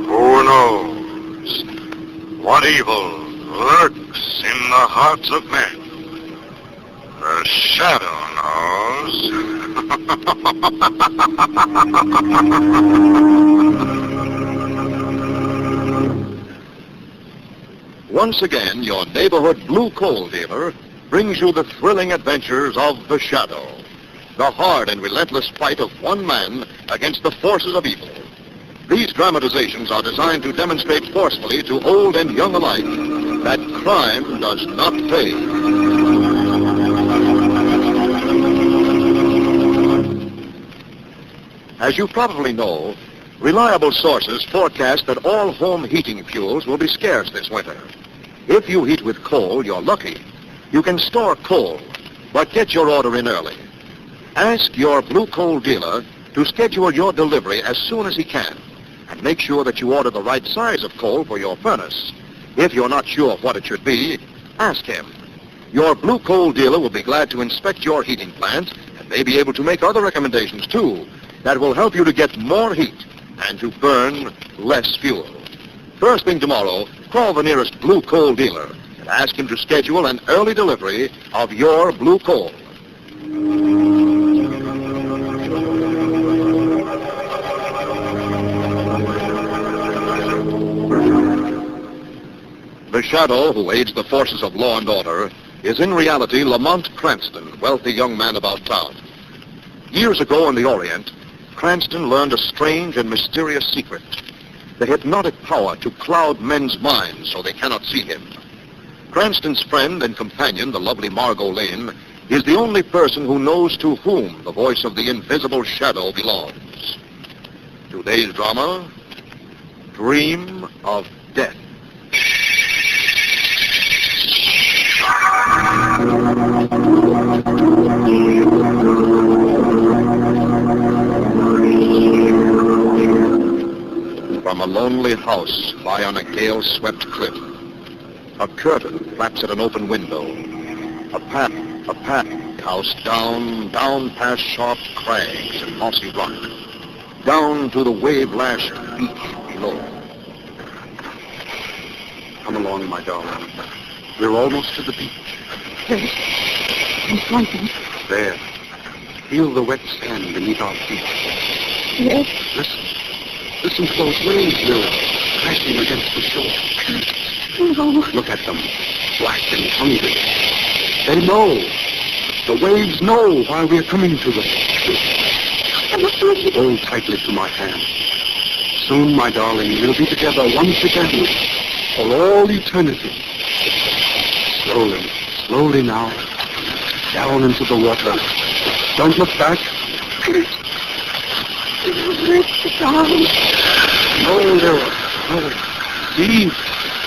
Who knows what evil lurks in the hearts of men? The Shadow knows. Once again, your neighborhood blue coal dealer brings you the thrilling adventures of The Shadow, the hard and relentless fight of one man against the forces of evil. These dramatizations are designed to demonstrate forcefully to old and young alike that crime does not pay. As you probably know, reliable sources forecast that all home heating fuels will be scarce this winter. If you heat with coal, you're lucky. You can store coal, but get your order in early. Ask your blue coal dealer to schedule your delivery as soon as he can, and make sure that you order the right size of coal for your furnace. If you're not sure of what it should be, ask him. Your blue coal dealer will be glad to inspect your heating plant and may be able to make other recommendations, too, that will help you to get more heat and to burn less fuel. First thing tomorrow, call the nearest blue coal dealer and ask him to schedule an early delivery of your blue coal. The Shadow, who aids the forces of law and order, is in reality Lamont Cranston, wealthy young man about town. Years ago in the Orient, Cranston learned a strange and mysterious secret, the hypnotic power to cloud men's minds so they cannot see him. Cranston's friend and companion, the lovely Margot Lane, is the only person who knows to whom the voice of the invisible Shadow belongs. Today's drama, Dream of Death. From a lonely house lie on a gale-swept cliff. A curtain flaps at an open window. A path house down past sharp crags and mossy rock, down to the wave-lashed beach below. Come along, my darling. We're almost to the beach. Yes, I'm frightened. There. Feel the wet sand beneath our feet. Yes. Listen to those waves, Lily, crashing against the shore. No. Look at them, black and hungry. They know. The waves know why we're coming to them. I'm afraid. Hold tightly to my hand. Soon, my darling, we'll be together once again for all eternity. Slowly now, down into the water. Don't look back. Darling. No, Lyra, no. See,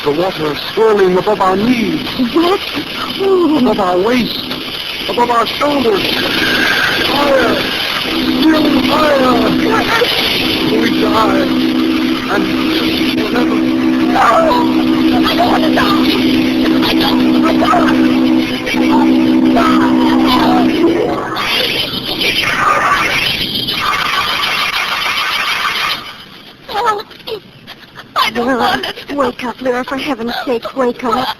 the water swirling above our knees. What? Oh. Above our waist. Above our shoulders. Higher. Still higher. We die. And we'll never... No! I don't want to die! I don't want to. Wake up, Lyra, for heaven's sake, wake up.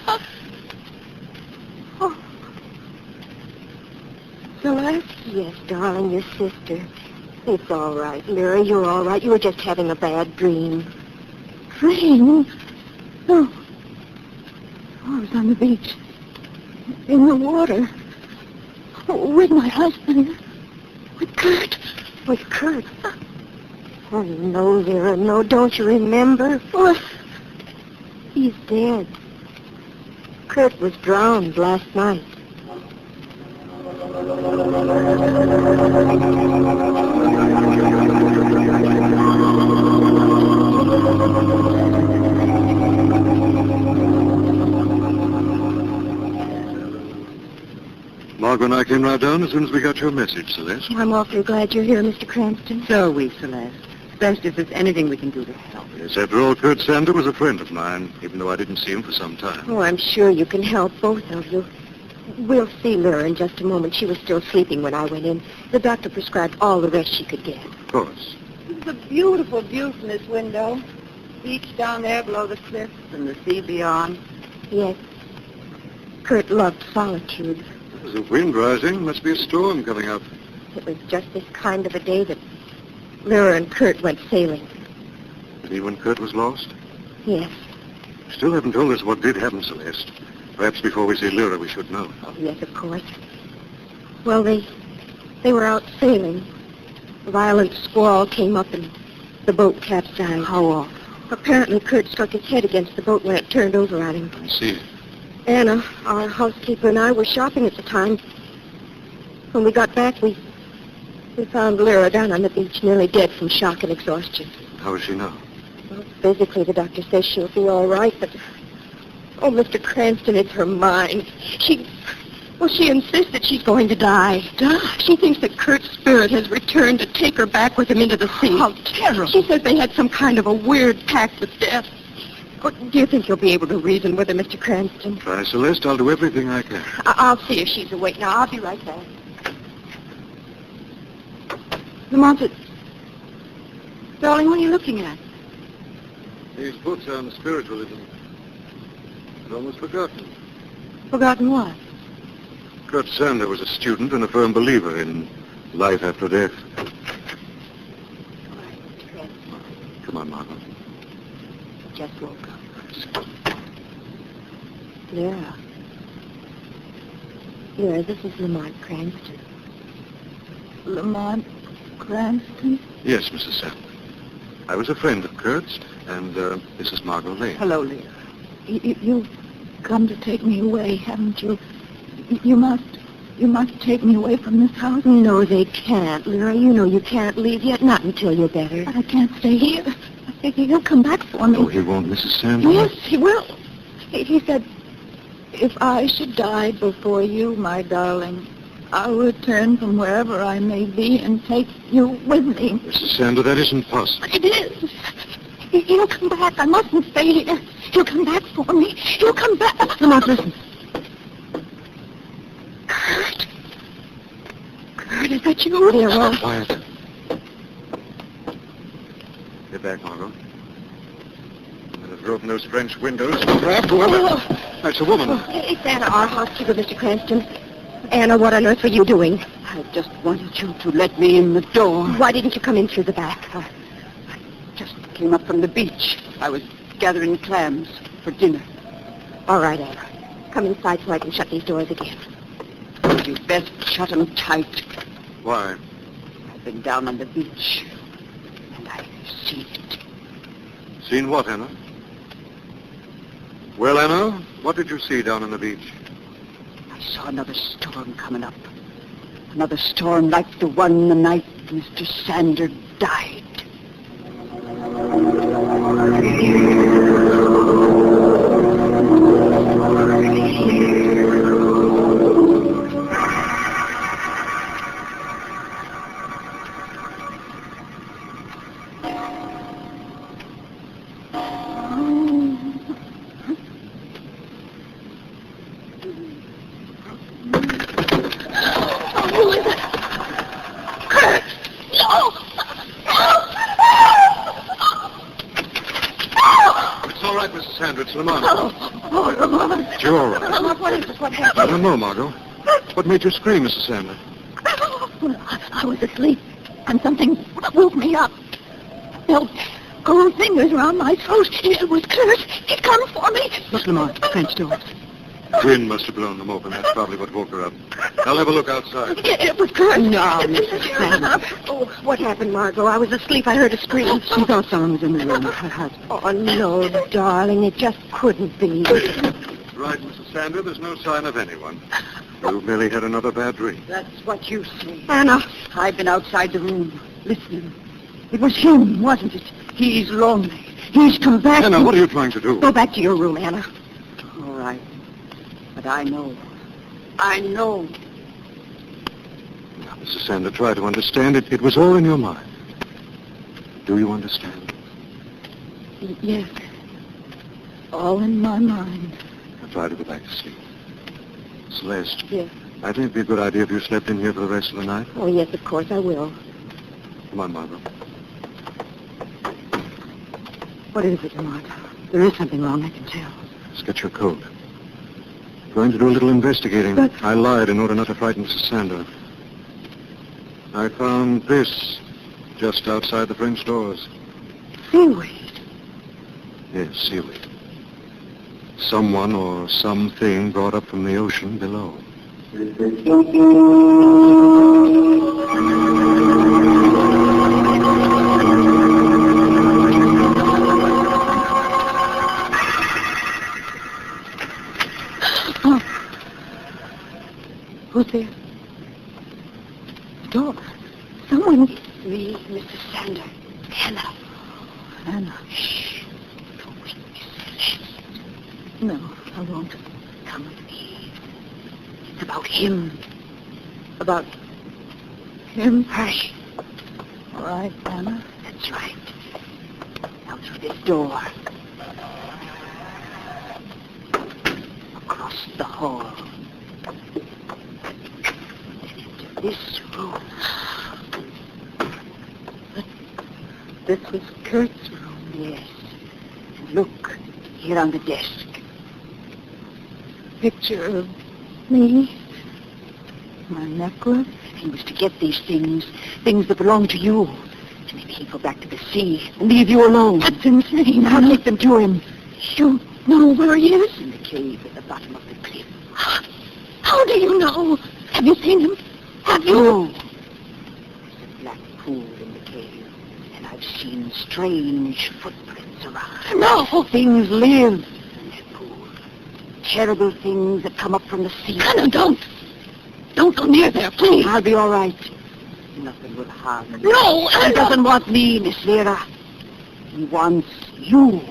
Oh. Celeste? Yes, darling, your sister. It's all right, Lyra, you're all right. You were just having a bad dream. Dream? Oh. I was on the beach. In the water. With my husband. With Kurt. With Kurt? Oh, no, Lyra, no. Don't you remember? What? He's dead. Kurt was drowned last night. Margaret and I came right down as soon as we got your message, Celeste. I'm awfully glad you're here, Mr. Cranston. So are we, Celeste. Best if there's anything we can do to help. Yes, after all, Kurt Sander was a friend of mine, even though I didn't see him for some time. Oh, I'm sure you can help, both of you. We'll see Lyra in just a moment. She was still sleeping when I went in. The doctor prescribed all the rest she could get. course. There's a beautiful view from this window. Beach down there below the cliffs and the sea beyond. Yes. Kurt loved solitude. There's a wind rising. Must be a storm coming up. It was just this kind of a day that Lyra and Kurt went sailing. Maybe when Kurt was lost? Yes. Still haven't told us what did happen, Celeste. Perhaps before we see Lyra, we should know. Oh, yes, of course. Well, they were out sailing. A violent squall came up and the boat capsized. How off? Apparently, Kurt struck his head against the boat when it turned over on him. I see. Anna, our housekeeper, and I were shopping at the time. When we got back, we found Lyra down on the beach, nearly dead from shock and exhaustion. How is she now? Well, physically, the doctor says she'll be all right, but... Oh, Mr. Cranston, it's her mind. She insists that she's going to die. Die? She thinks that Kurt's spirit has returned to take her back with him into the sea. How terrible. She says they had some kind of a weird pact with death. Oh, do you think you'll be able to reason with her, Mr. Cranston? Try, Celeste. I'll do everything I can. I'll see if she's awake now. I'll be right back. Lamont, darling, what are you looking at? These books on spiritualism. I'd almost forgotten. Forgotten what? Kurt Sander was a student and a firm believer in life after death. All right, Mr. Cranston. Come on, Margot. Just woke up. Lyra. Lyra, this is Lamont Cranston. Lamont Cranston? Yes, Mrs. Sander. I was a friend of Kurt's, and this is Margot Lane. Hello, Lyra. You've come to take me away, haven't you? You must take me away from this house. No, they can't, Lyra. You know you can't leave yet, not until you're better. But I can't stay here. He'll come back for me. No, he won't, Mrs. Sander. Yes, he will. He said, if I should die before you, my darling, I'll return from wherever I may be and take you with me. Mrs. Sander, that isn't possible. It is. He'll come back. I mustn't stay here. He'll come back for me. He'll come back. Lamont, listen. Kurt. Kurt, is that you? Lyra. Quiet. Get back, Margot. Let her open those French windows. Grab whoever. That's a woman. It's Anna, our housekeeper, Mr. Cranston. Anna, what on earth were you doing? I just wanted you to let me in the door. Why didn't you come in through the back? I just came up from the beach. I was gathering clams for dinner. All right, Anna. Come inside so I can shut these doors again. You'd best shut them tight. Why? I've been down on the beach, and I've seen it. Seen what, Anna? Well, Anna, what did you see down on the beach? I saw another storm coming up. Another storm like the one the night Mr. Sander died. It's Lamont. Oh, Lamont. You're all right. Lamont, what is it? What I happened? don't know, Margot. What made you scream, Mrs. Sander? I was asleep, and something woke me up. Felt cold fingers around my throat. It was Kurt. He'd come for me. Look, Lamont, French doors. Wind must have blown them open. That's probably what woke her up. I'll have a look outside. It was Kurt. No, Mrs. Sander. Oh, what happened, Margot? I was asleep. I heard a scream. She thought someone was in the room. Her husband. Oh, no, darling. It just couldn't be. Right, Mrs. Sander, there's no sign of anyone. You merely had another bad dream. That's what you say. Anna. I've been outside the room, listening. It was him, wasn't it? He's lonely. He's come back. Anna, what are you trying to do? Go back to your room, Anna. All right. But I know. I know. Now, Mrs. Sander, try to understand it. It was all in your mind. Do you understand? Yes. All in my mind. Now try to go back to sleep. Celeste. Yes. I think it'd be a good idea if you slept in here for the rest of the night. Oh, yes, of course I will. Come on, Margot. What is it, Lamont? There is something wrong, I can tell. Let's get your coat. Going to do a little investigating. But- I lied in order not to frighten Mrs. Sander. I found this just outside the French doors. Seaweed. Yes, seaweed. Someone or something brought up from the ocean below. Who's there? Door. Someone. Me, Mrs. Sander. Hannah. Hannah. Shh. Don't wake Miss Celeste. No, I won't. Come with me. It's about him. About him? Hush. All right, Hannah. That's right. Now through this door. Across the hall. Then into this room. This was Kurt's room. Yes. And look, here on the desk. Picture of me. My necklace. He was to get these things that belong to you. And maybe he'd go back to the sea and leave you alone. That's insane. Now take them to him. You know where he is? In the cave at the bottom of the cliff. How do you know? Have you seen him? Have you? No. There's a black pool in the cave. And I've seen strange footprints around. No. Things live in that pool. Terrible things that come up from the sea. Hannah, don't. Don't go near there, please. I'll be all right. Nothing will harm you. No, He Hannah. doesn't want me, Miss Vera. He wants you.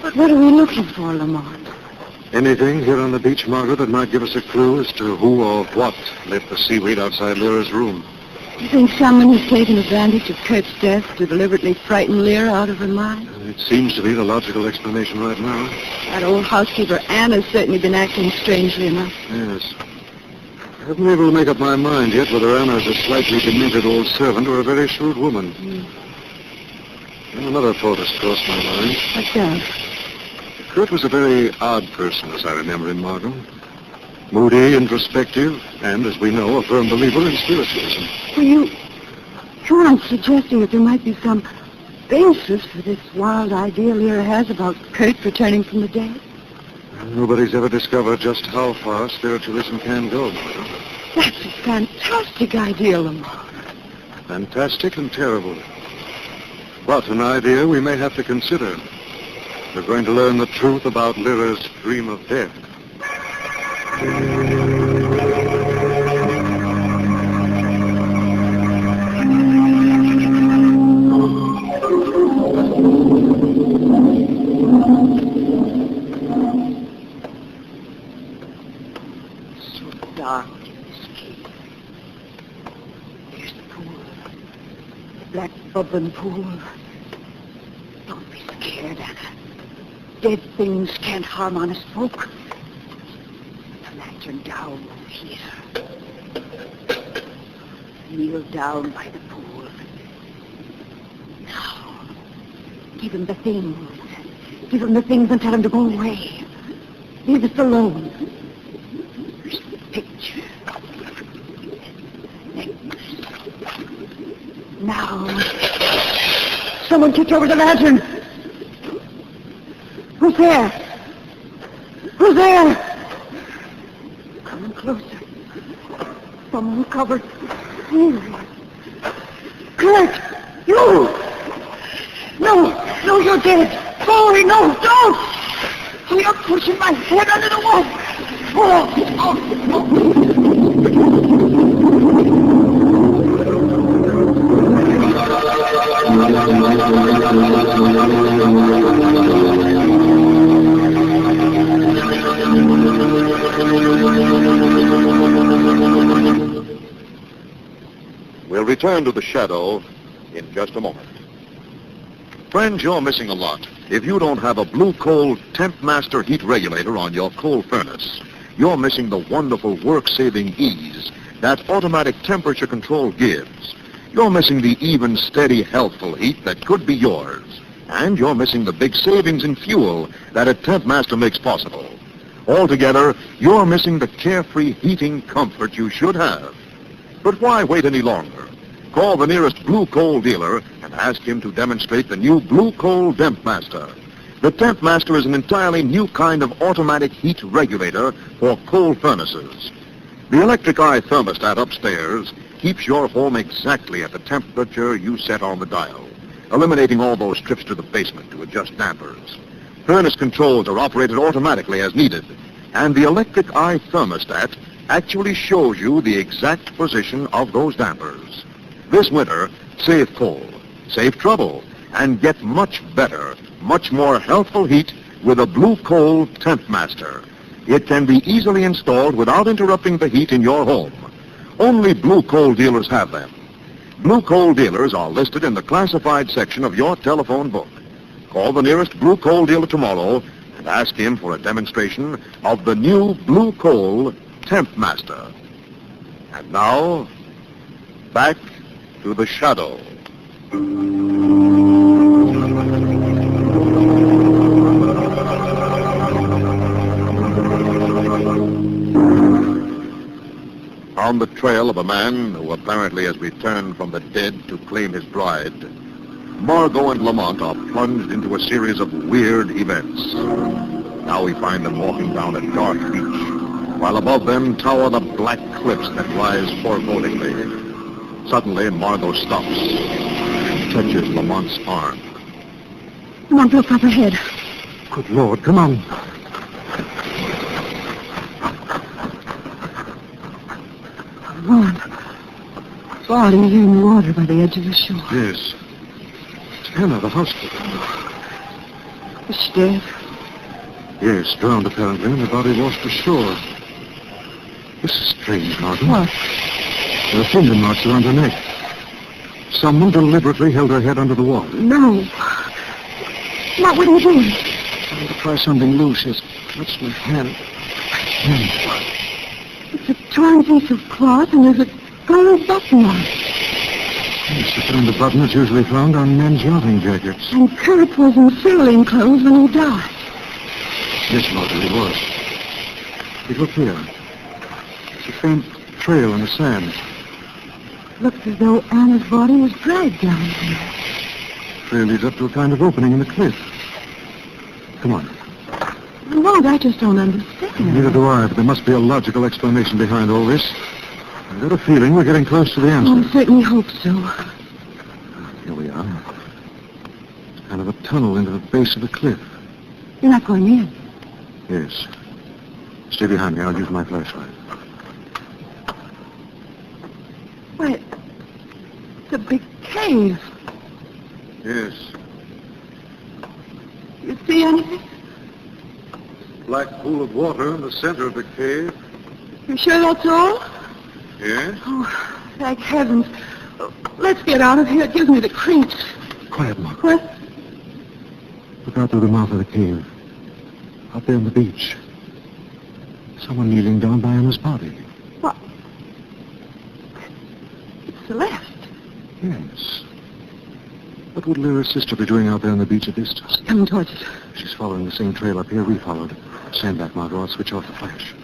But what are we looking for, Lamont? Anything here on the beach, Margaret, that might give us a clue as to who or what left the seaweed outside Lyra's room? You think someone has taken advantage of Kurt's death to deliberately frighten Lyra out of her mind? It seems to be the logical explanation right now. That old housekeeper Anne has certainly been acting strangely enough. Yes. I haven't been able to make up my mind yet whether Anna is a slightly demented old servant or a very shrewd woman. And another thought has crossed my mind. What's that? Kurt was a very odd person, as I remember him, Margot. Moody, introspective, and, as we know, a firm believer in spiritualism. Well, you aren't suggesting that there might be some basis for this wild idea Lyra has about Kurt returning from the dead? Nobody's ever discovered just how far spiritualism can go, Margot. That's a fantastic idea, Lamont. Fantastic and terrible. But an idea we may have to consider. We're going to learn the truth about Lyra's dream of death. So dark in this cave. There's the pool. The black bubbling pool. Don't be scared, Anna. Dead things can't harm honest folk. The lantern down here. Kneel down by the pool. Now, give him the things. Give him the things and tell him to go away. Leave us alone. There's the picture. Necklace. Now, someone kicked over the lantern. Who's there? Who's there? Coming closer. Someone covered. Kurt! You! No, you're dead. Go away, no, don't! Oh, you're pushing my head under the wall. We'll return to the shadow in just a moment. Friends, you're missing a lot if you don't have a Blue Coal Temp Master heat regulator on your coal furnace. You're missing the wonderful work-saving ease that automatic temperature control gives. You're missing the even, steady, healthful heat that could be yours. And you're missing the big savings in fuel that a Temp Master makes possible. Altogether, you're missing the carefree heating comfort you should have. But why wait any longer? Call the nearest Blue Coal dealer and ask him to demonstrate the new Blue Coal Temp Master. The Temp Master is an entirely new kind of automatic heat regulator for coal furnaces. The electric eye thermostat upstairs keeps your home exactly at the temperature you set on the dial, eliminating all those trips to the basement to adjust dampers. Furnace controls are operated automatically as needed, and the electric eye thermostat actually shows you the exact position of those dampers. This winter, save coal, save trouble, and get much better, much more healthful heat with a Blue Coal Temp Master. It can be easily installed without interrupting the heat in your home. Only Blue Coal dealers have them. Blue Coal dealers are listed in the classified section of your telephone book. Call the nearest Blue Coal dealer tomorrow and ask him for a demonstration of the new Blue Coal Temp Master. And now, back to the shadow. On the trail of a man who apparently has returned from the dead to claim his bride, Margot and Lamont are plunged into a series of weird events. Now we find them walking down a dark beach, while above them tower the black cliffs that rise forebodingly. Suddenly, Margot stops and touches Lamont's arm. Lamont, look up ahead. Good Lord, come on. Lamont, falling here in the water by the edge of the shore. Yes. It's Hannah, the housekeeper. Is she dead? Yes, drowned apparently, and the body washed ashore. This is strange, Margot. What? There are finger marks around her neck. Someone deliberately held her head under the water. No. What are you doing? Trying to pry something loose. It's touched my hand. It's a torn piece of cloth and there's a gold button on it. It's the kind of button that's usually found on men's yachting jackets. And Kurt was in sailing clothes when he died. Yes, Margot, he was. Hey, look here. It's a faint trail in the sand. Looks as though Anna's body was dragged down here. Trail leads up to a kind of opening in the cliff. Come on. Lamont, I just don't understand. Neither do I, but there must be a logical explanation behind all this. I've got a feeling we're getting close to the answer. I certainly hope so. Here we are. It's kind of a tunnel into the base of the cliff. You're not going in. Yes. Stay behind me. I'll use my flashlight. Why, it's a big cave. Yes. You see anything? Black pool of water in the center of the cave. You sure that's all? Yes. Oh, thank heavens. Let's get out of here. It gives me the creeps. Quiet, Mark. What? Look out through the mouth of the cave. Out there on the beach. Someone kneeling down by Anna's body. What? It's Celeste. Yes. What would Lyra's sister be doing out there on the beach at this time? She's coming towards us. She's following the same trail up here we followed. Stand back, Margot. I'll switch off the flash.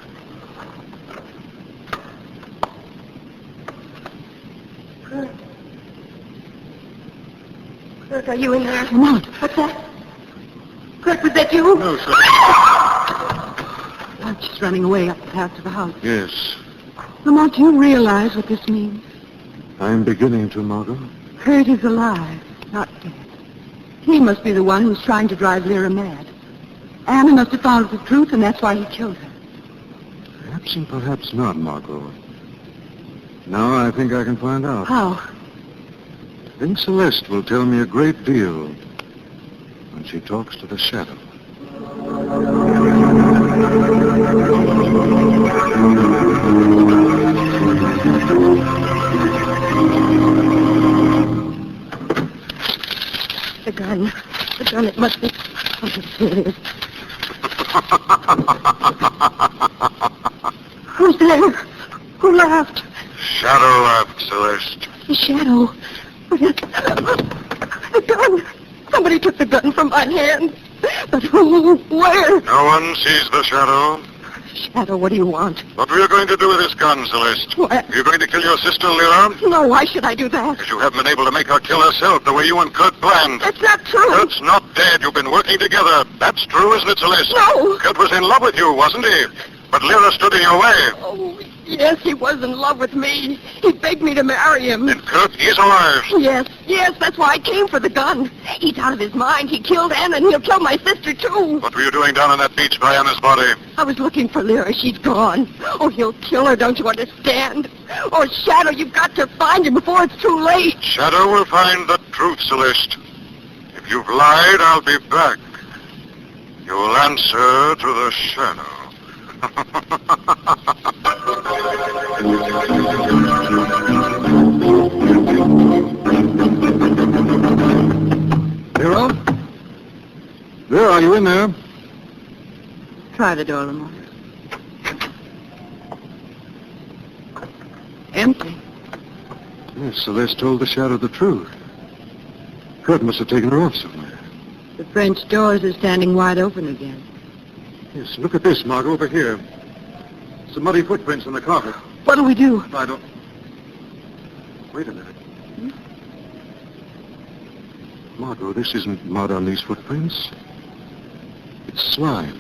Kurt, are you in there? Lamont. What's that? Kurt, was that you? No, sir. I'm just running away up the path to the house. Yes. Lamont, do you realize what this means? I'm beginning to, Margot. Kurt is alive, not dead. He must be the one who's trying to drive Lyra mad. Anna must have found out the truth, and that's why he killed her. Perhaps and perhaps not, Margot. Now I think I can find out. How? I think Celeste will tell me a great deal when she talks to the shadow. gun. The gun, it must be... Oh, here it is. Who's there? Who laughed? Shadow laughed, Celeste. The shadow. The gun. Somebody took the gun from my hand. But who? Where? No one sees the shadow. Shadow, what do you want? What were you going to do with this gun, Celeste? What? You're going to kill your sister, Lyra? No, why should I do that? Because you haven't been able to make her kill herself the way you and Kurt planned. That's not true. Kurt's not dead. You've been working together. That's true, isn't it, Celeste? No. Kurt was in love with you, wasn't he? But Lyra stood in your way. Oh, yes, he was in love with me. He begged me to marry him. And Kurt is alive. Yes, that's why I came for the gun. He's out of his mind. He killed Anna, and he'll kill my sister, too. What were you doing down on that beach by Anna's body? I was looking for Lyra. She's gone. Oh, he'll kill her, don't you understand? Oh, Shadow, you've got to find him before it's too late. Shadow will find the truth, Celeste. If you've lied, I'll be back. You'll answer to the Shadow. Lyra? Lyra, are you in there? Try the door, Lamont. Empty. Yes, Celeste told the Shadow the truth. Kurt must have taken her off somewhere. The French doors are standing wide open again. Yes, look at this, Margot, over here. Some muddy footprints on the carpet. What'll we do? I don't... Wait a minute. Margot, this isn't mud on these footprints. It's slime.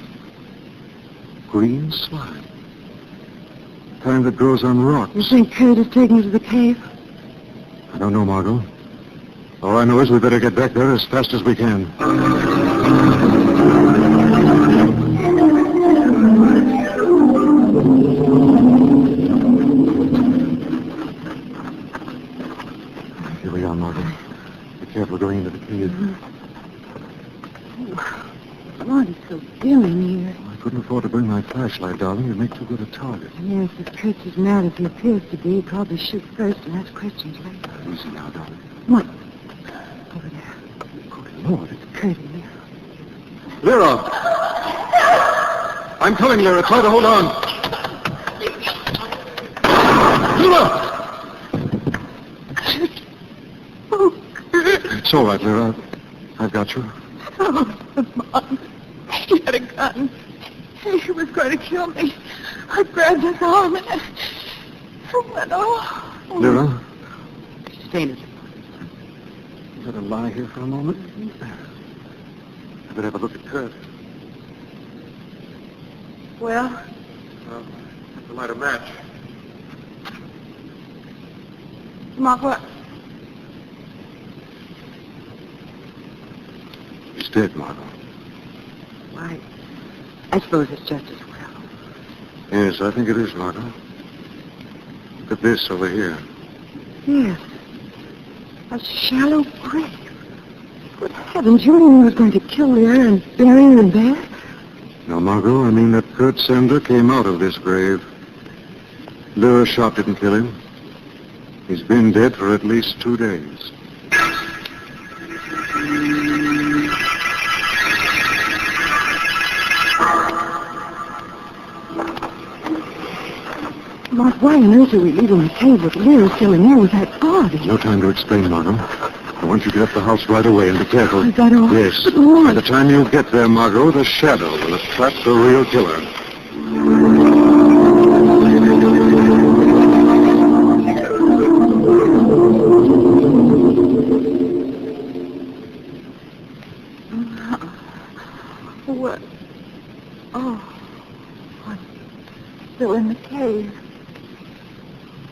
Green slime. Kind that grows on rocks. You think Kurt has taken us to the cave? I don't know, Margot. All I know is we better get back there as fast as we can. Here we are, Margot. Be careful going into the cave. Lord, it's so dim in here. I couldn't afford to bring my flashlight, darling. You'd make too good a target. Yes, if Kurt's as mad as he appears to be, he'd probably shoot first and ask questions later. Easy now, darling. What? Over there. Good Lord, it's... Kurt in there. Lyra! I'm coming, Lyra. Try to hold on. Lyra! Oh, Kurt. It's all right, Lyra. I've got you. Oh, Mom. He had a gun. He was going to kill me. I grabbed his arm and I went off. Lyra? She's fainted. You better lie here for a moment. I better have a look at Kurt. Well? I have to light a match. Mom, what? He's dead, Margot. Why, I suppose it's just as well. Yes, I think it is, Margot. Look at this over here. Yes. A shallow grave. Good heavens, you mean he was going to kill Lyra and bury her in there? No, Margot, I mean that Kurt Sender came out of this grave. Lyra's shot didn't kill him. He's been dead for at least 2 days. Mark, why on earth are we leaving the cave with Lyra still in there with that body? No time to explain, Margot. I want you to get up the house right away and be careful. Is that all? Yes. But Lord. By the time you get there, Margot, the Shadow will have trapped the real killer. What? Oh, I'm still in the cave.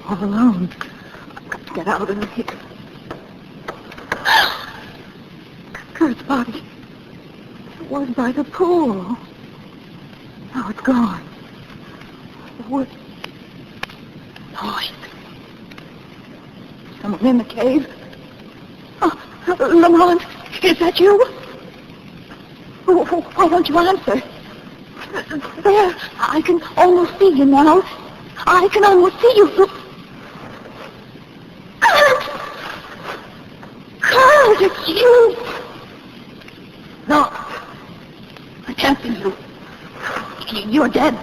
All alone. I've got to get out of here. Kurt's body. It was by the pool. Now it's gone. What? Noise. Someone in the cave. Oh, Lamont, is that you? Why don't you answer? There, I can almost see you now. I can almost see you. Kurt! Kurt, it's you! You're dead.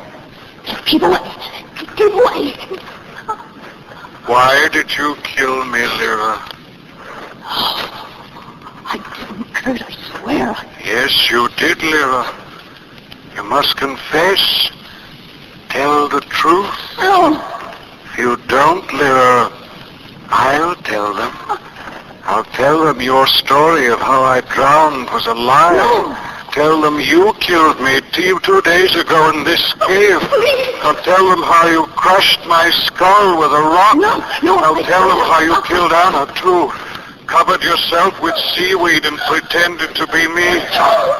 Keep away. Keep away. Why did you kill me, Lyra? I didn't, Kurt, I swear. Yes, you did, Lyra. You must confess. Tell the truth. No. If you don't, Lyra, I'll tell them. I'll tell them your story of how I drowned was a lie. No. Tell them you killed me 2 days ago in this cave. Please. I'll tell them how you crushed my skull with a rock. No, I'll tell them how you killed Anna, too. Covered yourself with seaweed and pretended to be me.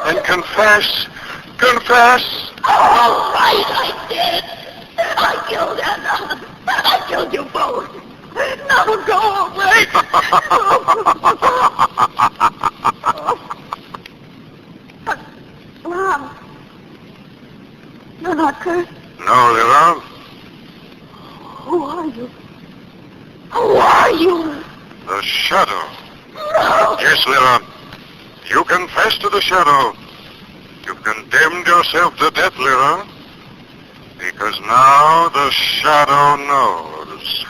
And confess. Confess. All right, I did. I killed Anna. I killed you both. Now go away. Mom. You're not Kurt. No, Lyra. Who are you? Who are you? The Shadow. No. Yes, Lyra. You confess to the Shadow. You condemned yourself to death, Lyra. Because now the Shadow knows.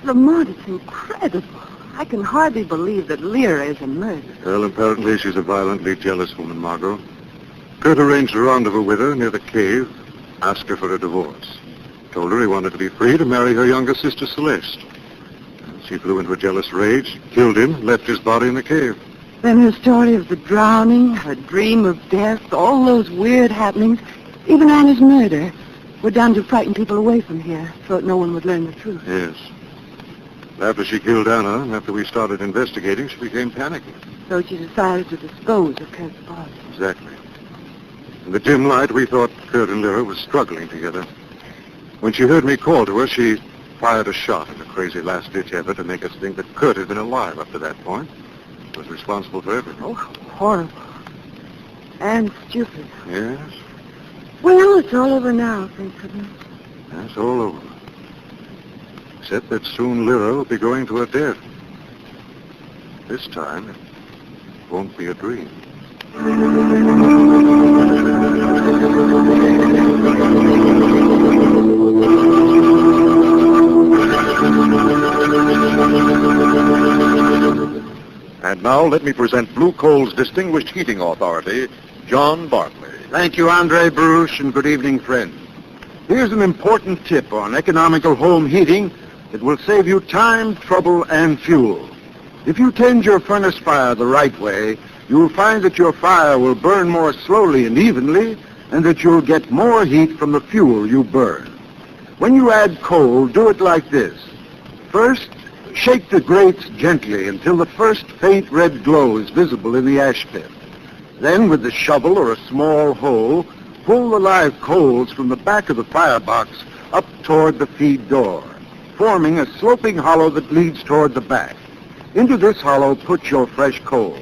Lamont, it's incredible. I can hardly believe that Lyra is a murderer. Well, apparently she's a violently jealous woman, Margot. Kurt arranged a rendezvous with her near the cave, asked her for a divorce. Told her he wanted to be free to marry her younger sister, Celeste. She flew into a jealous rage, killed him, left his body in the cave. Then her story of the drowning, her dream of death, all those weird happenings, even Anna's murder, were done to frighten people away from here so that no one would learn the truth. Yes. After she killed Anna, and after we started investigating, she became panicky. So she decided to dispose of Kurt's body. Exactly. In the dim light, we thought Kurt and Lyra were struggling together. When she heard me call to her, she fired a shot in a crazy last-ditch effort to make us think that Kurt had been alive up to that point. Was responsible for everything. Oh, horrible. And stupid. Yes, Well, it's all over now, thank goodness. that's all over. Except that soon Lyra will be going to her death. This time, it won't be a dream. And now let me present Blue Coal's distinguished heating authority, John Bartley. Thank you, Andre Baruch, and good evening, friends. Here's an important tip on economical home heating that will save you time, trouble, and fuel. If you tend your furnace fire the right way, you'll find that your fire will burn more slowly and evenly, and that you'll get more heat from the fuel you burn. When you add coal, do it like this. First, shake the grates gently until the first faint red glow is visible in the ash pit. Then, with the shovel or a small hoe, pull the live coals from the back of the firebox up toward the feed door, forming a sloping hollow that leads toward the back. Into this hollow, put your fresh coal.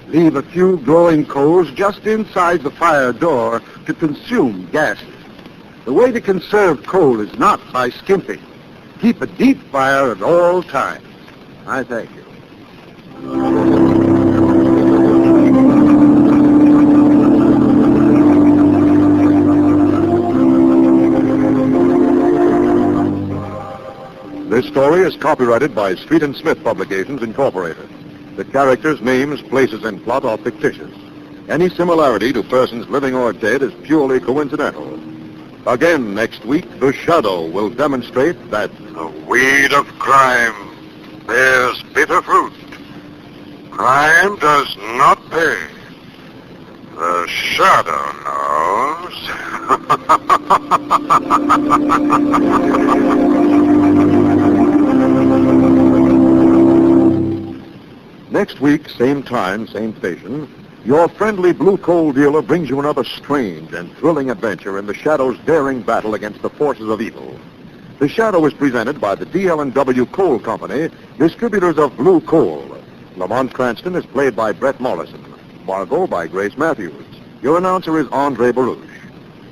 Leave a few glowing coals just inside the fire door to consume gases. The way to conserve coal is not by skimping. Keep a deep fire at all times. I thank you. This story is copyrighted by Street and Smith Publications, Incorporated. The characters, names, places, and plot are fictitious. Any similarity to persons living or dead is purely coincidental. Again, next week, The Shadow will demonstrate that The weed of crime bears bitter fruit. Crime does not pay. The Shadow knows. next week, same time, same station, your friendly Blue Coal dealer brings you another strange and thrilling adventure in the Shadow's daring battle against the forces of evil. The Shadow is presented by the DL&W Coal Company, distributors of Blue Coal. Lamont Cranston is played by Brett Morrison. Margot by Grace Matthews. Your announcer is Andre Baruch.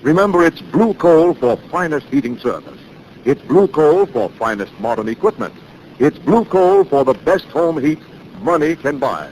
Remember, it's Blue Coal for finest heating service. It's Blue Coal for finest modern equipment. It's Blue Coal for the best home heat money can buy.